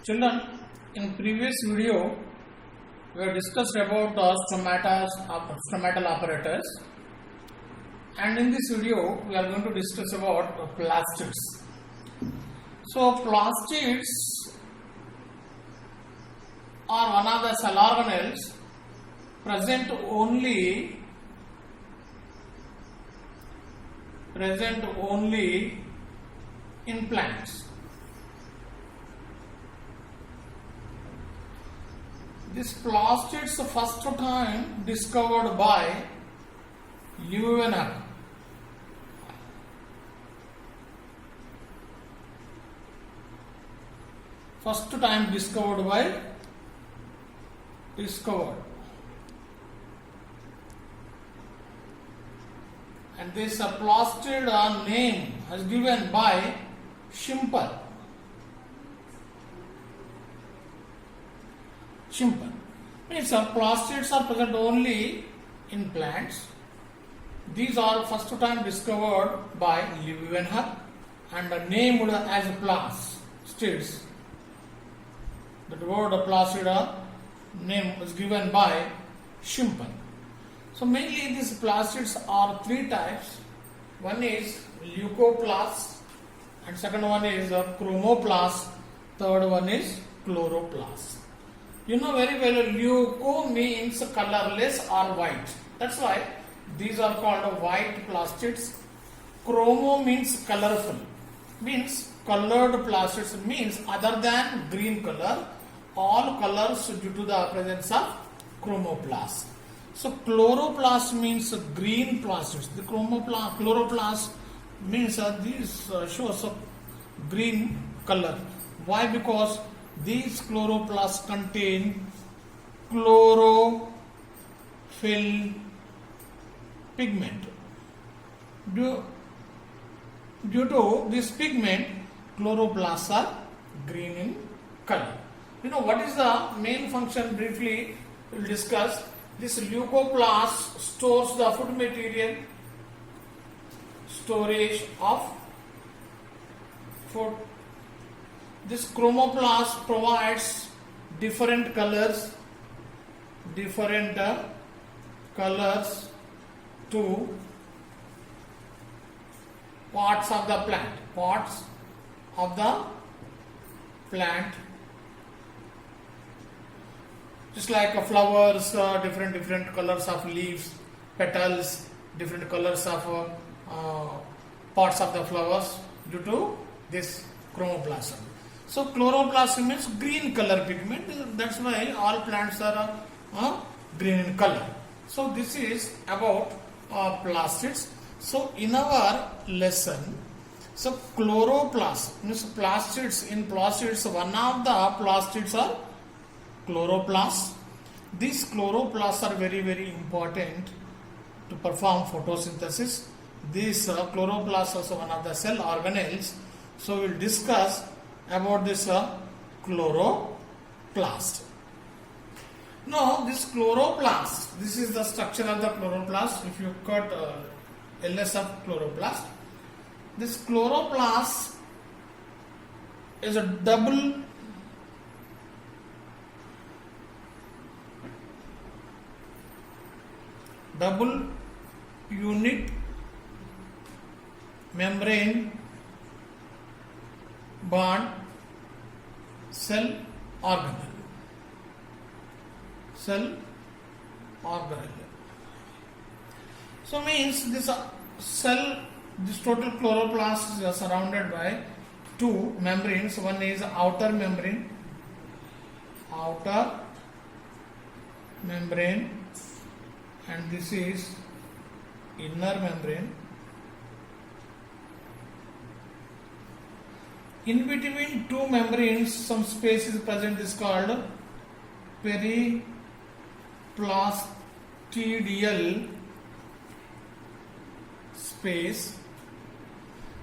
Children, in previous video, we have discussed about stomatal apparatus, and in this video, we are going to discuss about plastids. So, plastids are one of the cell organelles present only in plants. This plastids first time discovered by Leeuwenhoek. First time discovered. And this plastid name is given by Schimper. Means plastids are present only in plants. These are first time discovered by Leeuwenhoek and named as plastids. The word plastid name was given by Schimper. So mainly these plastids are three types. One is leucoplast, and second one is chromoplast, third one is chloroplast. You know very well, leuco means colorless or white. That's why these are called white plastids. Chromo means colorful, means colored plastids, means other than green color, all colors due to the presence of chromoplast. So chloroplast means green plastids. The chloroplast means these shows a green color. Why? Because these chloroplasts contain chlorophyll pigment. Due to this pigment, chloroplasts are green in color. You know what is the main function? Briefly, we will discuss. This leucoplast stores the food material, storage of food. This chromoplast provides different colors to parts of the plant. Just like flowers, different colors of leaves, petals, different colors of parts of the flowers due to this chromoplast. So chloroplast means green color pigment. That's why all plants are green in color. So this is about plastids. So in our lesson, so chloroplast means plastids. In plastids, one of the plastids are chloroplasts. These chloroplasts are very important to perform photosynthesis. These chloroplasts are one of the cell organelles. So we will discuss about this chloroplast. Now this chloroplast, this is the structure of the chloroplast. If you cut LS of chloroplast, this chloroplast is a double unit membrane bond cell organelle. So means this total chloroplast is surrounded by two membranes. One is outer membrane, and this is inner membrane. In between two membranes, some space is present. Is called periplastidial space.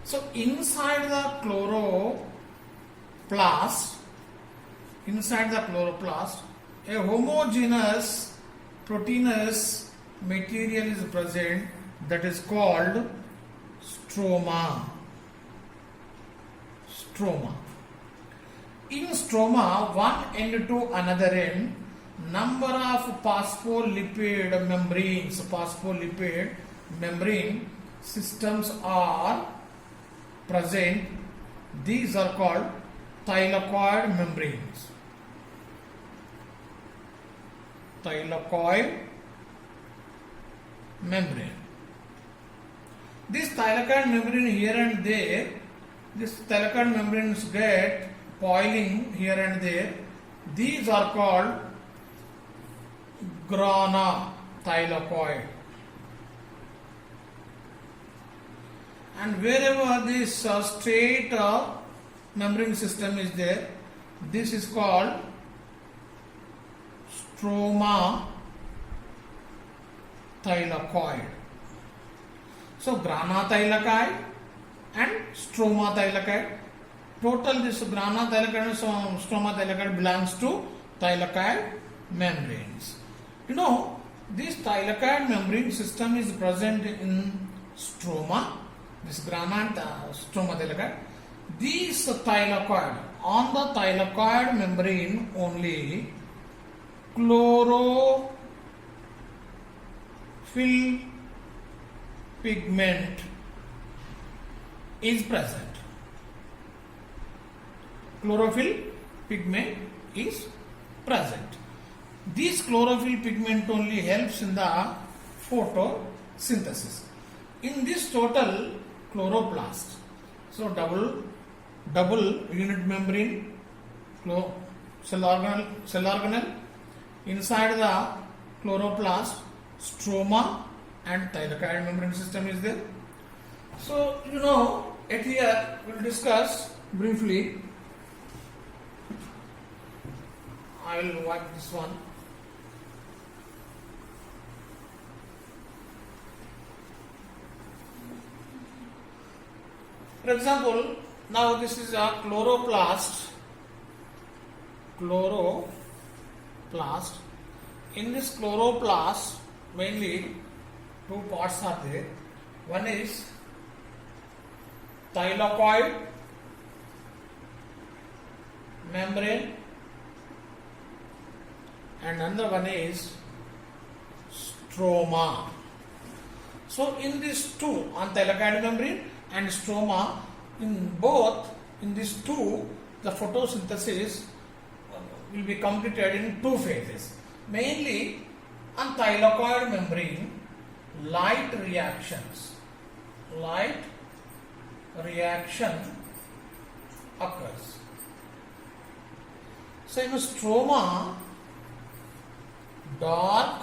So inside the chloroplast, a homogeneous proteinous material is present that is called stroma. In stroma, one end to another end, number of phospholipid membrane systems are present. These are called thylakoid membranes. Thylakoid membrane. This thylakoid membrane here and there, this thylakoid membranes get coiling here and there. These are called grana thylakoid. And wherever this straight membrane system is there, this is called stroma thylakoid. So grana thylakoid and stroma thylakoid. Total this grana thylakoid and stroma thylakoid belongs to thylakoid membranes. You know, this thylakoid membrane system is present in stroma. This grana and stroma thylakoid. These thylakoid, on the thylakoid membrane only, chlorophyll pigment is present. Chlorophyll pigment is present. This chlorophyll pigment only helps in the photosynthesis. In this total chloroplast, so double unit membrane cell organelle, inside the chloroplast, stroma and thylakoid membrane system is there. So you know, at here we will discuss briefly. I will wipe this one. For example, now this is a chloroplast. In this chloroplast, mainly two parts are there. One is thylakoid membrane and another one is stroma. So in these two, on thylakoid membrane and stroma, in these two, the photosynthesis will be completed in two phases. Mainly on thylakoid membrane, light reaction occurs. So in stroma, dark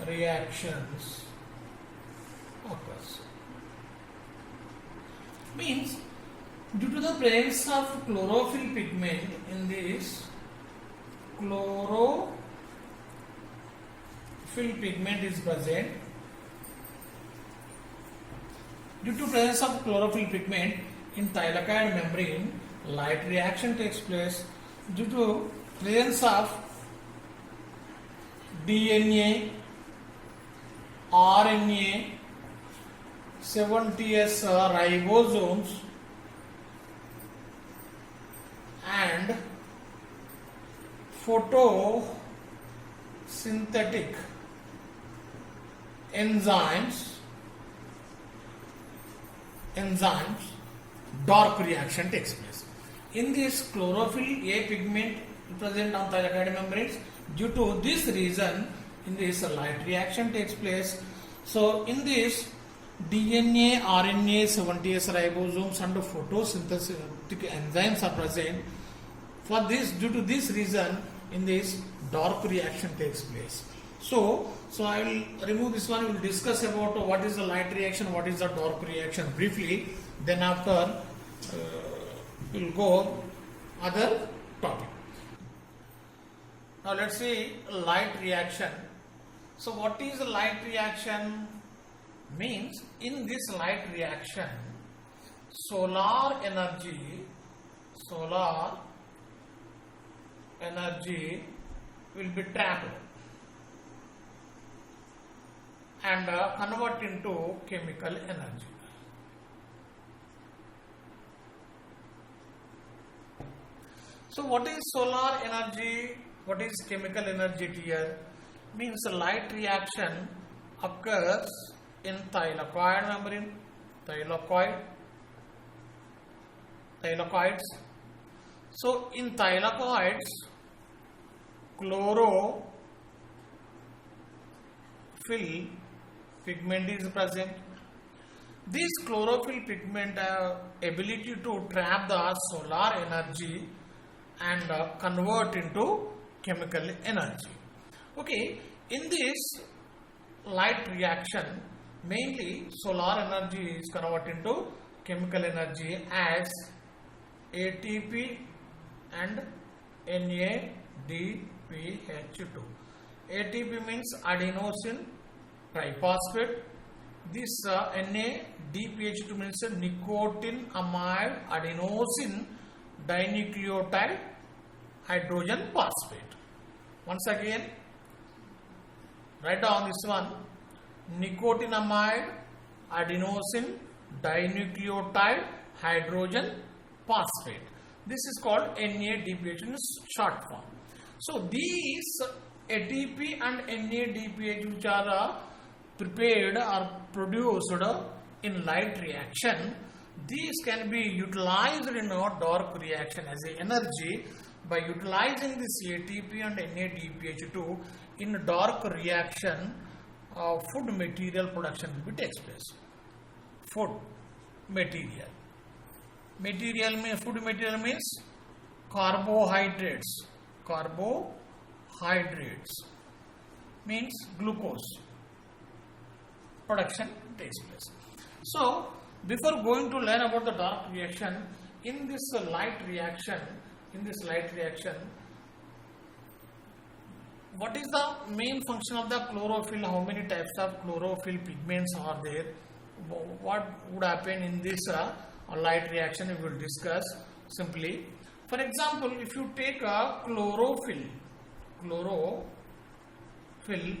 reactions occurs. Means due to the presence of chlorophyll pigment in this, chlorophyll pigment is present. Due to presence of chlorophyll pigment in thylakoid membrane, light reaction takes place. Due to presence of DNA, RNA, 70S ribosomes and photosynthetic enzymes, dark reaction takes place. In this, chlorophyll A pigment present on thylakoid membranes. Due to this reason, in this light reaction takes place. So in this, DNA, RNA, 70S ribosomes and photosynthetic enzymes are present. For this, due to this reason, in this dark reaction takes place. So I will remove this one. We will discuss about what is the light reaction, what is the dark reaction briefly. Then after we will go other topic. Now let's see light reaction. So what is the light reaction? Means in this light reaction, solar energy will be trapped and convert into chemical energy. So what is solar energy? What is chemical energy here? Means a light reaction occurs in thylakoid membrane, thylakoids. So in thylakoids, chlorophyll pigment is present. This chlorophyll pigment ability to trap the solar energy and convert into chemical energy. Okay, in this light reaction, mainly solar energy is converted into chemical energy as ATP and NADPH2. ATP means adenosine triphosphate. This NADPH2 means nicotinamide adenosine dinucleotide hydrogen phosphate. Once again, write down this one: nicotinamide adenosine dinucleotide hydrogen phosphate. This is called NADPH in short form. So these ATP and NADPH, which are prepared or produced in light reaction, these can be utilized in a dark reaction as a energy. By utilizing this ATP and NADPH2 in dark reaction, food material production will be takes place. Food material. Food material means carbohydrates. Carbohydrates means glucose production takes place. So before going to learn about the dark reaction, in this light reaction, what is the main function of the chlorophyll? How many types of chlorophyll pigments are there? What would happen in this light reaction? We will discuss simply. For example, if you take a chlorophyll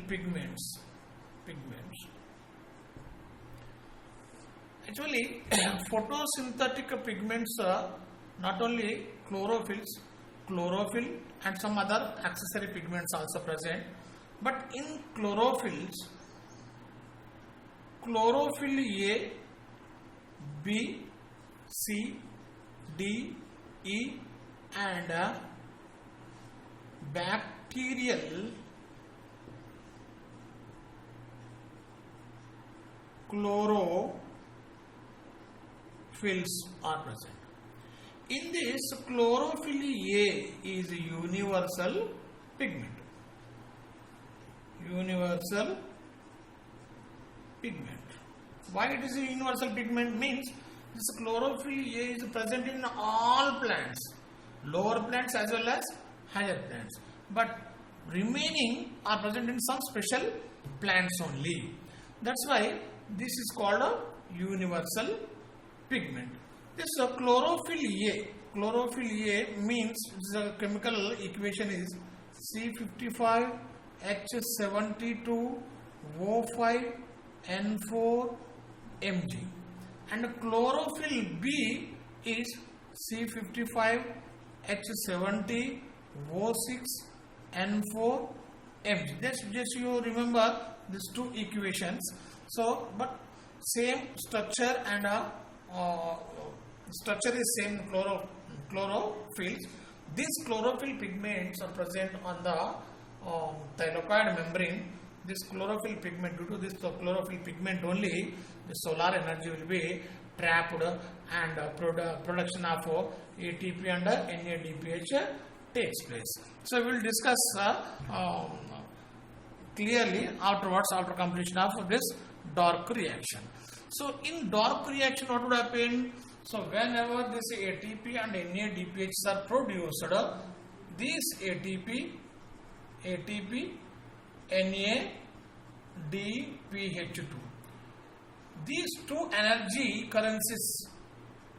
pigments. Actually, photosynthetic pigments not only chlorophyll and some other accessory pigments also present, but in chlorophyll A, B, C, D, E and bacterial chlorophylls are present. In this, chlorophyll A is universal pigment. Why it is a universal pigment? Means this chlorophyll A is present in all plants, lower plants as well as higher plants, but remaining are present in some special plants only. That's why this is called a universal pigment. This chlorophyll A means the chemical equation is C55H72O5N4Mg, and chlorophyll B is C55H70O6N4Mg. Just you remember these two equations. So, but same structure and structure is same chlorophylls. These chlorophyll pigments are present on the thylakoid membrane. This chlorophyll pigment, due to this chlorophyll pigment only, the solar energy will be trapped and production of ATP and NADPH takes place. So we will discuss clearly afterwards, after completion of this dark reaction. So in dark reaction, what would happen? So whenever this ATP and NADPH are produced, this ATP, NADPH2, these two energy currencies,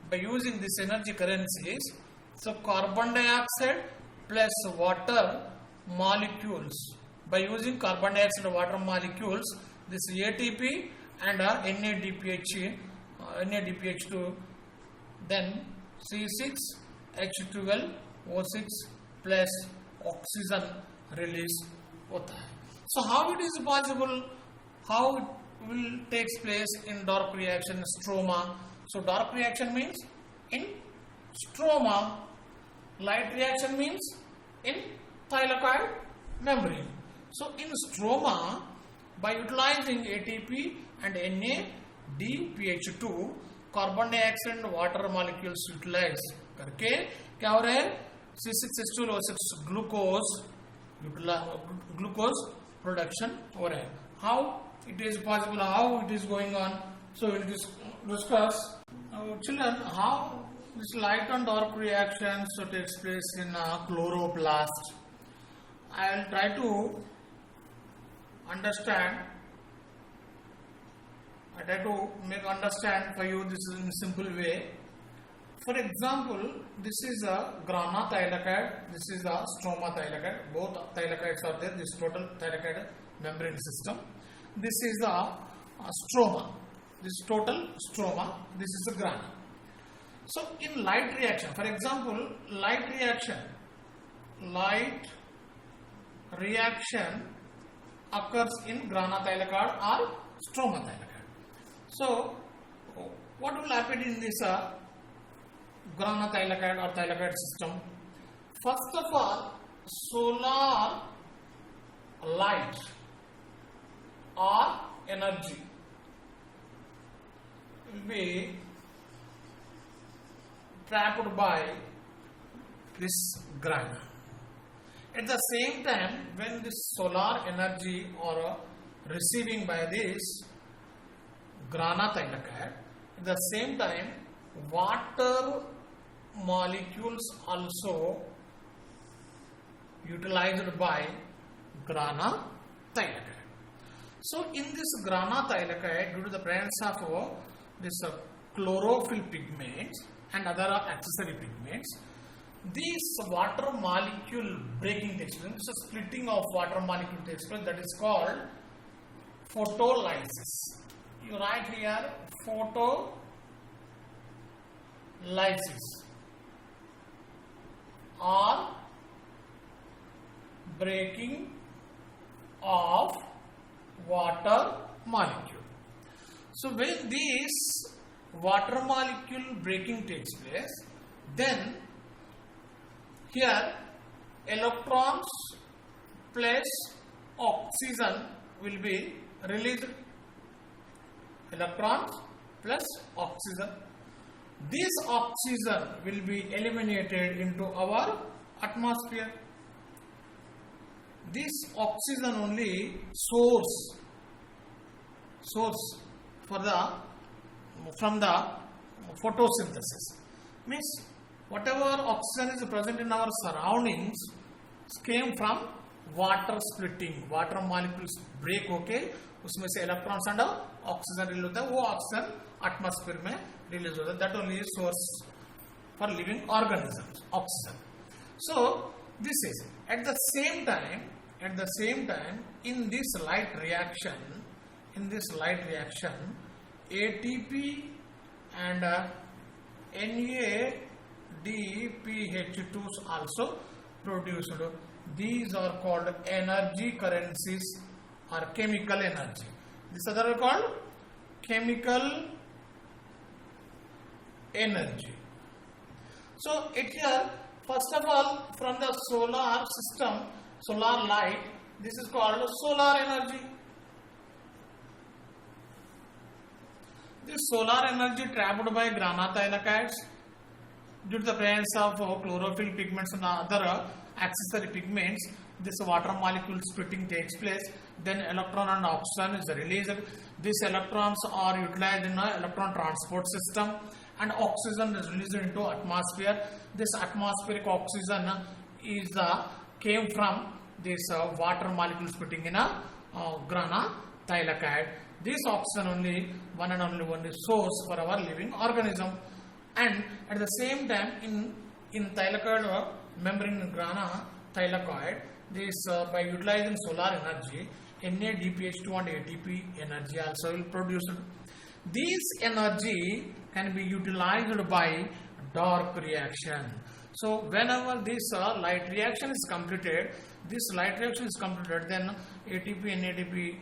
by using this energy currencies, so carbon dioxide plus water molecules, by using carbon dioxide and water molecules, this ATP and NADPH2, then C6H12 O6 plus oxygen release होता है. So how it is possible? How it will takes place in dark reaction stroma? So dark reaction means in stroma. Light reaction means in thylakoid membrane. So in stroma, by utilizing ATP and NADPH2, carbon dioxide and water molecules utilise करके क्या हो रहा है, C6H12O6 glucose production हो रहा है. How it is possible, how it is going on, so will discuss children how this light and dark reaction so takes place in a chloroplast. I will try to understand. I try to make understand for you this is in simple way. For example, this is a grana thylakoid, this is a stroma thylakoid. Both thylakoids are there. This total thylakoid membrane system. This is a stroma. This total stroma. This is a grana. So in light reaction, for example, light reaction occurs in grana thylakoid or stroma thylakoid. So what will happen in this grana thylakoid or thylakoid system? First of all, solar light or energy will be trapped by this grana. At the same time, when this solar energy or receiving by this grana thylakoid, at the same time water molecules also utilized by grana thylakoid. So in this grana thylakoid, due to the presence of this chlorophyll pigments and other accessory pigments, this water molecule breaking takes place. This is splitting of water molecule takes place. That is called photolysis. You write here photolysis or breaking of water molecule. So when this water molecule breaking takes place, then here electrons plus oxygen will be released. Electrons plus oxygen. This oxygen will be eliminated into our atmosphere. This oxygen only source from the photosynthesis. Means whatever oxygen is present in our surroundings came from water splitting. Water molecules break होके उसमें से electrons and oxygen release होता है. वो oxygen atmosphere में release होता है. That only is source for living organisms. Oxygen. So this is at the same time in this light reaction, ATP and NADPH2 also produced. These are called energy currencies or chemical energy. These other are called chemical energy. So here, first of all, from the solar system, solar light, this is called solar energy. This solar energy trapped by grana thylakoids due to the presence of chlorophyll pigments and other accessory pigments. This water molecule splitting takes place. Then electron and oxygen is released. These electrons are utilized in an electron transport system, and oxygen is released into atmosphere. This atmospheric oxygen is came from this water molecule splitting in a grana thylakoid. This oxygen only one source for our living organism. And at the same time in thylakoid membrane grana thylakoid, this by utilizing solar energy, NADPH2 and ATP energy also will produce. This energy can be utilized by dark reaction. So whenever this light reaction is completed, then ATP, NADP,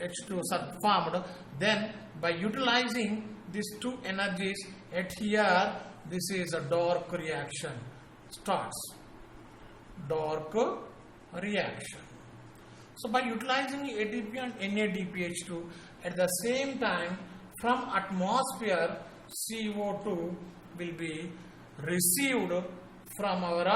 H2 are formed. Then by utilizing these two energies at here, this is a dark reaction starts. Dark reaction. So by utilizing ATP and NADPH2 at the same time, from atmosphere CO2 will be received from our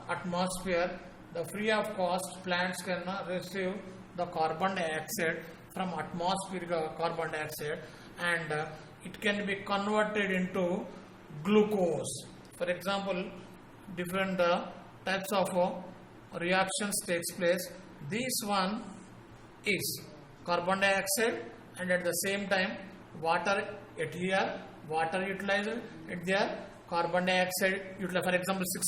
atmosphere. The free of cost plants can receive the carbon dioxide from atmospheric carbon dioxide, and it can be converted into glucose. For example, different types of reactions takes place. This one is carbon dioxide, and at the same time water at here, water utilized at there, carbon dioxide utilized, for example 6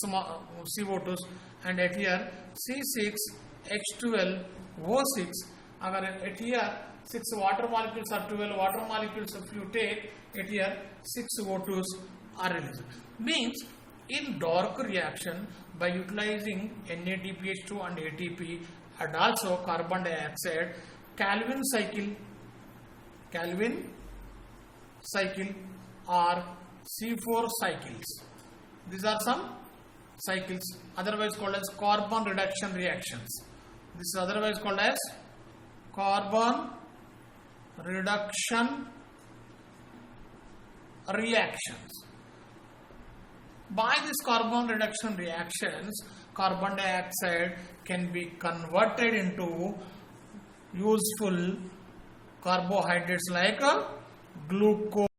CO2s, and at here C6H12O6. Agar at here 6 water molecules or 12 water molecules if you take, at here 6 O2s are released. Means in dark reaction, by utilizing NADPH2 and ATP and also carbon dioxide, Calvin cycle or C4 cycles. These are some cycles, otherwise called as carbon reduction reactions. This is otherwise called as carbon reduction reactions. By these carbon reduction reactions, carbon dioxide can be converted into useful carbohydrates like glucose.